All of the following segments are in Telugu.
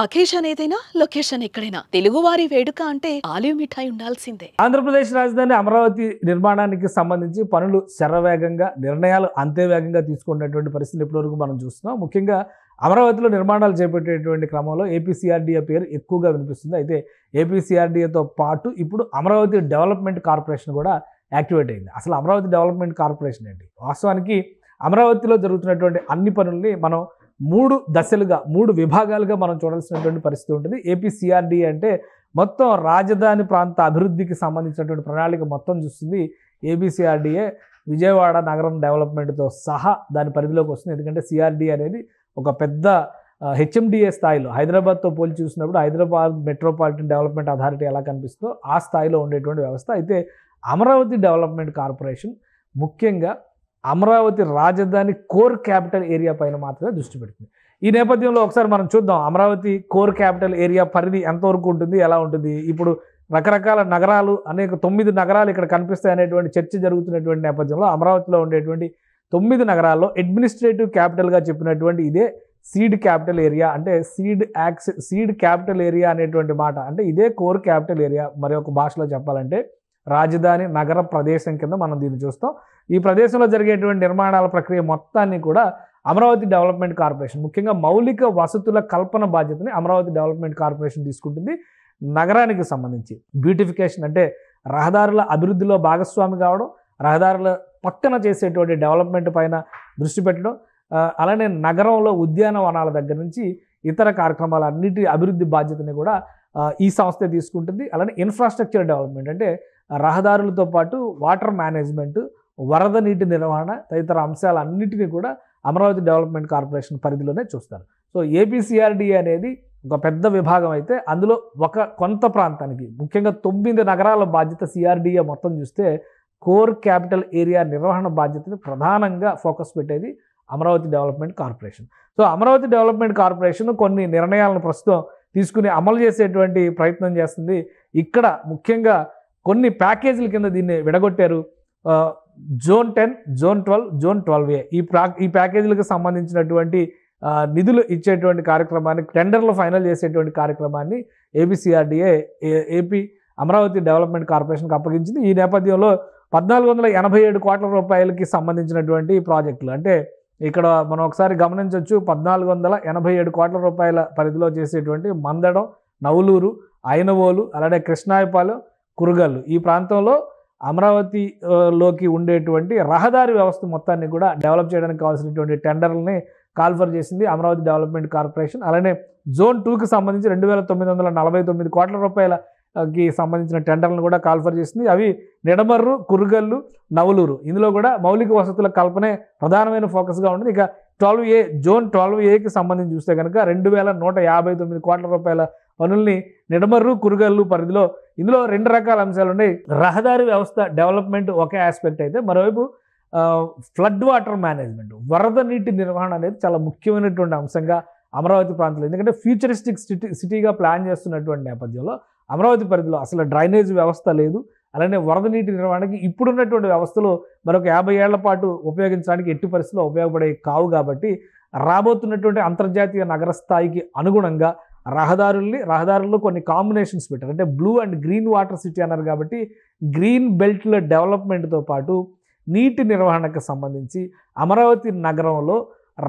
అకేషన్ ఏదైనా లొకేషన్ ఎక్కడైనా తెలుగువారి వేడుక అంటే ఆలివ్ మిఠాయి ఉండాల్సిందే. ఆంధ్రప్రదేశ్ రాజధాని అమరావతి నిర్మాణానికి సంబంధించి పనులు శరవేగంగా, నిర్ణయాలు అంతే వేగంగా తీసుకున్నటువంటి పరిస్థితి ఇప్పటివరకు మనం చూస్తున్నాం. ముఖ్యంగా అమరావతిలో నిర్మాణాలు చేపట్టేటువంటి క్రమంలో ఏపీసీఆర్డీఏ పేరు ఎక్కువగా వినిపిస్తుంది. అయితే ఏపీసీఆర్డీఏతో పాటు ఇప్పుడు అమరావతి డెవలప్మెంట్ కార్పొరేషన్ కూడా యాక్టివేట్ అయింది. అసలు అమరావతి డెవలప్మెంట్ కార్పొరేషన్ ఏంటి? వాస్తవానికి అమరావతిలో జరుగుతున్నటువంటి అన్ని పనుల్ని మనం 3 దశలుగా, 3 విభాగాలుగా మనం చూడాల్సినటువంటి పరిస్థితి ఉంటుంది. ఏపీసీఆర్డీఏ అంటే మొత్తం రాజధాని ప్రాంత అభివృద్ధికి సంబంధించినటువంటి ప్రణాళిక మొత్తం చూస్తుంది. ఏపీసీఆర్డీఏ విజయవాడ నగరం డెవలప్మెంట్తో సహా దాని పరిధిలోకి వస్తుంది. ఎందుకంటే సిఆర్డీఏ అనేది ఒక పెద్ద హెచ్ఎండిఏ స్థాయిలో, హైదరాబాద్తో పోల్చి చూసినప్పుడు హైదరాబాద్ మెట్రోపాలిటన్ డెవలప్మెంట్ అథారిటీ ఎలా కనిపిస్తుందో ఆ స్థాయిలో ఉండేటువంటి వ్యవస్థ. అయితే అమరావతి డెవలప్మెంట్ కార్పొరేషన్ ముఖ్యంగా అమరావతి రాజధాని కోర్ క్యాపిటల్ ఏరియా పైన మాత్రమే దృష్టి పెడుతుంది. ఈ నేపథ్యంలో ఒకసారి మనం చూద్దాం అమరావతి కోర్ క్యాపిటల్ ఏరియా పరిధి ఎంతవరకు ఉంటుంది, ఎలా ఉంటుంది. ఇప్పుడు రకరకాల నగరాలు, అనేక 9 నగరాలు ఇక్కడ కనిపిస్తాయి అనేటువంటి చర్చ జరుగుతున్నటువంటి నేపథ్యంలో అమరావతిలో ఉండేటువంటి 9 నగరాల్లో అడ్మినిస్ట్రేటివ్ క్యాపిటల్గా చెప్పినటువంటి ఇదే సీడ్ క్యాపిటల్ ఏరియా. అంటే సీడ్ క్యాపిటల్ ఏరియా అనేటువంటి మాట అంటే ఇదే కోర్ క్యాపిటల్ ఏరియా. మరి ఒక భాషలో చెప్పాలంటే రాజధాని నగర ప్రదేశం కింద మనం దీన్ని చూస్తాం. ఈ ప్రదేశంలో జరిగేటువంటి నిర్మాణాల ప్రక్రియ మొత్తాన్ని కూడా అమరావతి డెవలప్మెంట్ కార్పొరేషన్, ముఖ్యంగా మౌలిక వసతుల కల్పన బాధ్యతని అమరావతి డెవలప్మెంట్ కార్పొరేషన్ తీసుకుంటుంది. నగరానికి సంబంధించి బ్యూటిఫికేషన్ అంటే రహదారుల అభివృద్ధిలో భాగస్వామి కావడం, రహదారుల పక్కన చేసేటువంటి డెవలప్మెంట్ పైన దృష్టి పెట్టడం, అలానే నగరంలో ఉద్యానవనాల దగ్గర నుంచి ఇతర కార్యక్రమాలన్నిటి అభివృద్ధి బాధ్యతని కూడా ఈ సంస్థే తీసుకుంటుంది. అలానే ఇన్ఫ్రాస్ట్రక్చర్ డెవలప్మెంట్ అంటే రహదారులతో పాటు వాటర్ మేనేజ్మెంట్, వరద నీటి నిర్వహణ తదితర అంశాలన్నిటినీ కూడా అమరావతి డెవలప్మెంట్ కార్పొరేషన్ పరిధిలోనే చూస్తారు. సో ఏపీసీఆర్డీఏ అనేది ఒక పెద్ద విభాగం అయితే అందులో కొంత ప్రాంతానికి, ముఖ్యంగా 9 నగరాల బాధ్యత సిఆర్డీఏ మొత్తం చూస్తే కోర్ క్యాపిటల్ ఏరియా నిర్వహణ బాధ్యతని ప్రధానంగా ఫోకస్ పెట్టేది Amaravati development corporation. So Amaravati development corporation కొన్ని నిర్ణయాలను ప్రస్తుతం తీసుకుని అమలు చేసేటువంటి ప్రయత్నం చేస్తుంది. ఇక్కడ ముఖ్యంగా కొన్ని ప్యాకేజీల కింద దీన్ని విడగొట్టారు. జోన్ 10, జోన్ 12, జోన్ 12A ఈ ప్యాకేజీలకు సంబంధించినటువంటి నిధులు ఇచ్చేటువంటి కార్యక్రమాన్ని, టెండర్లు ఫైనల్ చేసేటువంటి కార్యక్రమాన్ని ఏపీసీఆర్డీఏ ఏపీ అమరావతి డెవలప్మెంట్ కార్పొరేషన్కి అప్పగించింది. ఈ నేపథ్యంలో 1487 కోట్ల రూపాయలకి సంబంధించినటువంటి ప్రాజెక్టులు, అంటే ఇక్కడ మనం ఒకసారి గమనించవచ్చు, 1487 కోట్ల రూపాయల పరిధిలో చేసేటువంటి మందడం, నవలూరు, ఐనవోలు, అలానే కృష్ణాయపాలెం, కురుగల్లు ఈ ప్రాంతంలో అమరావతిలోకి ఉండేటువంటి రహదారి వ్యవస్థ మొత్తాన్ని కూడా డెవలప్ చేయడానికి కావాల్సినటువంటి టెండర్లని కాల్ఫర్ చేసింది అమరావతి డెవలప్మెంట్ కార్పొరేషన్. అలానే జోన్ 2కి సంబంధించి 2949 కోట్ల రూపాయలకి సంబంధించిన టెండర్లను కూడా కాల్ఫర్ చేసింది. అవి నిడమర్రు, కురుగల్లు, నవలూరు. ఇందులో కూడా మౌలిక వసతుల కల్పనే ప్రధానమైన ఫోకస్గా ఉంటుంది. ఇక 12A జోన్ 12Aకి సంబంధించి చూస్తే కనుక 2159 కోట్ల రూపాయల పనుల్ని నిడమర్రు, కురుగల్లు పరిధిలో, ఇందులో 2 రకాల అంశాలు ఉన్నాయి. రహదారి వ్యవస్థ డెవలప్మెంట్ ఒకే ఆస్పెక్ట్ అయితే, మరోవైపు ఫ్లడ్ వాటర్ మేనేజ్మెంట్, వరద నీటి నిర్వహణ అనేది చాలా ముఖ్యమైనటువంటి అంశంగా అమరావతి ప్రాంతంలో, ఎందుకంటే ఫ్యూచరిస్టిక్ సిటీగా ప్లాన్ చేస్తున్నటువంటి నేపథ్యంలో అమరావతి పరిధిలో అసలు డ్రైనేజ్ వ్యవస్థ లేదు. అలానే వరద నీటి నిర్వహణకి ఇప్పుడున్నటువంటి వ్యవస్థలు మరొక 50 ఏళ్ల పాటు ఉపయోగించడానికి ఎట్టి పరిస్థితుల్లో ఉపయోగపడే కావు. కాబట్టి రాబోతున్నటువంటి అంతర్జాతీయ నగర స్థాయికి అనుగుణంగా రహదారుల్లో కొన్ని కాంబినేషన్స్ పెట్టారు. అంటే blue and green water city అన్నారు కాబట్టి గ్రీన్ బెల్ట్ల డెవలప్మెంట్తో పాటు నీటి నిర్వహణకు సంబంధించి అమరావతి నగరంలో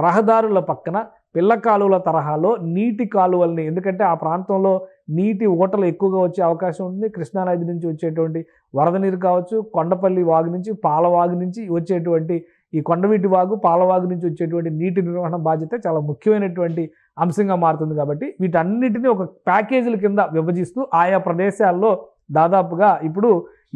రహదారుల పక్కన పిల్ల కాలువల తరహాలో నీటి కాలువల్ని, ఎందుకంటే ఆ ప్రాంతంలో నీటి ఊటలు ఎక్కువగా వచ్చే అవకాశం ఉంటుంది. కృష్ణానది నుంచి వచ్చేటువంటి వరద నీరు కావచ్చు, కొండపల్లి వాగు నుంచి, పాలవాగు నుంచి వచ్చేటువంటి ఈ కొండవీటి వాగు, పాలవాగు నుంచి వచ్చేటువంటి నీటి నిర్వహణ బాధ్యత చాలా ముఖ్యమైనటువంటి అంశంగా మారుతుంది. కాబట్టి వీటన్నిటిని ఒక ప్యాకేజీల కింద విభజిస్తూ ఆయా ప్రదేశాల్లో దాదాపుగా ఇప్పుడు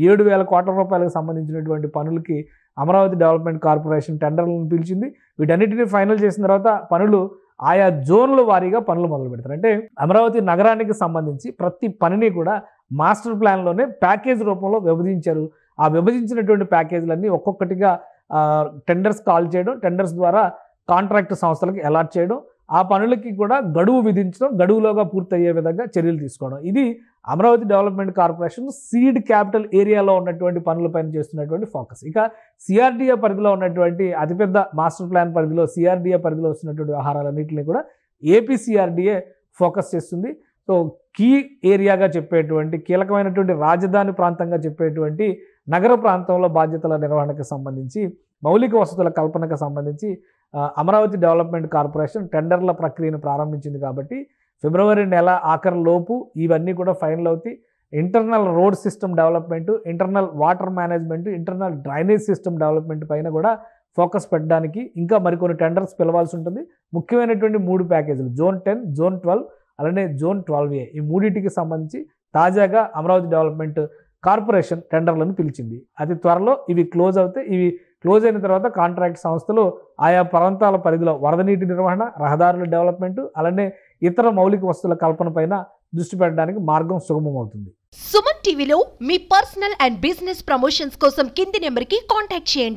7,000 కోట్ల రూపాయలకు సంబంధించినటువంటి పనులకి అమరావతి డెవలప్మెంట్ కార్పొరేషన్ టెండర్లను పిలిచింది. వీటన్నిటిని ఫైనల్ చేసిన తర్వాత పనులు ఆయా జోన్ల వారీగా పనులు మొదలు పెడతారు. అంటే అమరావతి నగరానికి సంబంధించి ప్రతి పనిని కూడా మాస్టర్ ప్లాన్లోనే ప్యాకేజ్ రూపంలో విభజించారు. ఆ విభజించినటువంటి ప్యాకేజీలన్నీ ఒక్కొక్కటిగా టెండర్స్ కాల్ చేయడం, టెండర్స్ ద్వారా కాంట్రాక్ట్ సంస్థలకు అలాట్ చేయడం, ఆ పనులకి కూడా గడువు విధించడం, గడువులోగా పూర్తయ్యే విధంగా చర్యలు తీసుకోవడం. ఇది Amaravati development corporation seed capital ఏరియాలో ఉన్నటువంటి పనులపైన చేస్తున్నటువంటి ఫోకస్. ఇక సిఆర్డీఏ పరిధిలో ఉన్నటువంటి అతిపెద్ద మాస్టర్ ప్లాన్ పరిధిలో సిఆర్డీఏ పరిధిలో వస్తున్నటువంటి వ్యవహారాలన్నింటినీ కూడా ఏపీసీఆర్డీఏ ఫోకస్ చేస్తుంది. సో కీ ఏరియాగా చెప్పేటువంటి కీలకమైనటువంటి రాజధాని ప్రాంతంగా చెప్పేటువంటి నగర ప్రాంతంలో బాధ్యతల నిర్వహణకు సంబంధించి మౌలిక వసతుల కల్పనకు సంబంధించి అమరావతి డెవలప్మెంట్ కార్పొరేషన్ టెండర్ల ప్రక్రియను ప్రారంభించింది. కాబట్టి ఫిబ్రవరి నెల ఆఖరిలోపు ఇవన్నీ కూడా ఫైనల్ అవుతాయి. Internal road system development, internal water management, internal drainage system development పైన కూడా ఫోకస్ పెట్టడానికి ఇంకా మరికొన్ని టెండర్స్ పిలవాల్సి ఉంటుంది. ముఖ్యమైనటువంటి 3 ప్యాకేజీలు జోన్ 10, జోన్ 12 అలానే జోన్ 12A ఈ మూడింటికి సంబంధించి తాజాగా అమరావతి డెవలప్మెంట్ కార్పొరేషన్ టెండర్లను పిలిచింది. అతి త్వరలో ఇవి క్లోజ్ అవుతాయి. ఇవి క్లోజ్ అయిన తర్వాత కాంట్రాక్ట్ సంస్థలు ఆయా ప్రాంతాల పరిధిలో వరద నీటి నిర్వహణ, రహదారుల డెవలప్మెంట్ అలానే ఇతర మౌలిక వసతుల కల్పన పైన దృష్టి పెట్టడానికి మార్గం సుగమమవుతుంది. సుమన్ టీవీలో మీ పర్సనల్ అండ్ బిజినెస్ ప్రమోషన్స్ కోసం కింది నెంబర్కి కాంటాక్ట్ చేయండి.